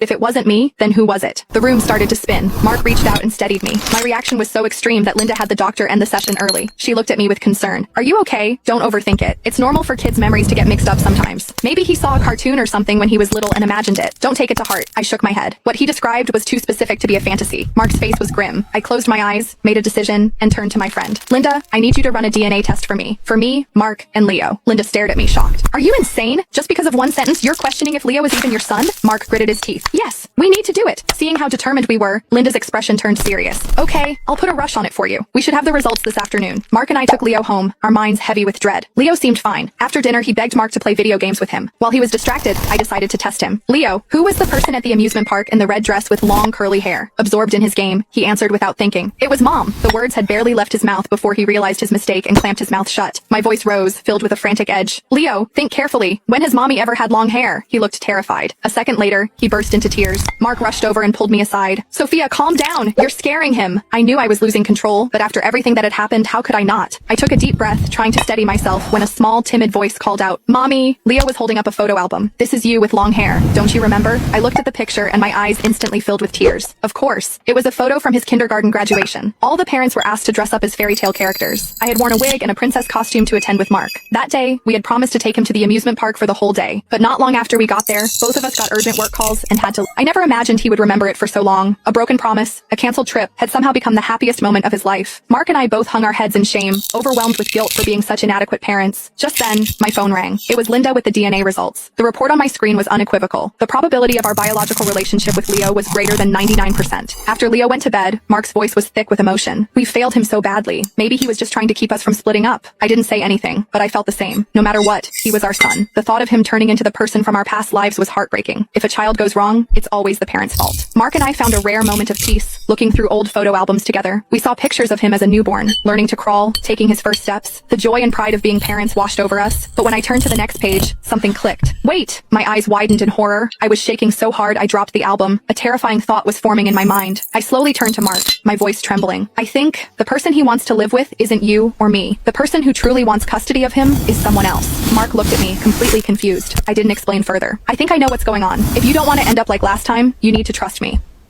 If it wasn't me, then who was it? The room started to spin. Mark reached out and steadied me. My reaction was so extreme that Linda had the doctor end the session early. She looked at me with concern. Are you okay? Don't overthink it. It's normal for kids' memories to get mixed up sometimes. Maybe he saw a cartoon or something when he was little and imagined it. Don't take it to heart. I shook my head. What he described was too specific to be a fantasy. Mark's face was grim. I closed my eyes, made a decision, and turned to my friend. Linda, I need you to run a DNA test for me. For me, Mark, and Leo. Linda stared at me shocked. Are you insane? Just because of one sentence, you're questioning if Leo is even your son? Mark gritted his teeth. Yes, we need to do it. Seeing how determined we were, Linda's expression turned serious. Okay, I'll put a rush on it for you. We should have the results this afternoon. Mark and I took Leo home, our minds heavy with dread. Leo seemed fine. After dinner, he begged Mark to play video games with him. While he was distracted, I decided to test him. Leo, who was the person at the amusement park in the red dress with long curly hair? Absorbed in his game, he answered without thinking. It was Mom. The words had barely left his mouth before he realized his mistake and clamped his mouth shut. My voice rose, filled with a frantic edge. Leo, think carefully. When has Mommy ever had long hair? He looked terrified. A second later, he burst into tears. Mark rushed over and pulled me aside. Sophia, calm down. You're scaring him. I knew I was losing control, but after everything that had happened, how could I not? I took a deep breath, trying to steady myself, when a small, timid voice called out, Mommy. Leo was holding up a photo album. This is you with long hair. Don't you remember? I looked at the picture and my eyes instantly filled with tears. Of course. It was a photo from his kindergarten graduation. All the parents were asked to dress up as fairy tale characters. I had worn a wig and a princess costume to attend with Mark. That day, we had promised to take him to the amusement park for the whole day. But not long after we got there, both of us got urgent work calls and had to. I never imagined he would remember it for so long. A broken promise, a canceled trip, had somehow become the happiest moment of his life. Mark and I both hung our heads in shame, overwhelmed with guilt for being such inadequate parents. Just then, my phone rang. It was Linda with the DNA results. The report on my screen was unequivocal. The probability of our biological relationship with Leo was greater than 99%. After Leo went to bed, Mark's voice was thick with emotion. We failed him so badly. Maybe he was just trying to keep us from splitting up. I didn't say anything, but I felt the same. No matter what, he was our son. The thought of him turning into the person from our past lives was heartbreaking. If a child goes wrong, it's always the parent's fault. Mark and I found a rare moment of peace, looking through old photo albums together. We saw pictures of him as a newborn, learning to crawl, taking his first steps. The joy and pride of being parents washed over us. But when I turned to the next page, something clicked. Wait! My eyes widened in horror. I was shaking so hard I dropped the album. A terrifying thought was forming in my mind. I slowly turned to Mark, my voice trembling. I think the person he wants to live with isn't you or me. The person who truly wants custody of him is someone else. Mark looked at me, completely confused. I didn't explain further. I think I know what's going on. If you don't want to end up like last time, you need to trust me.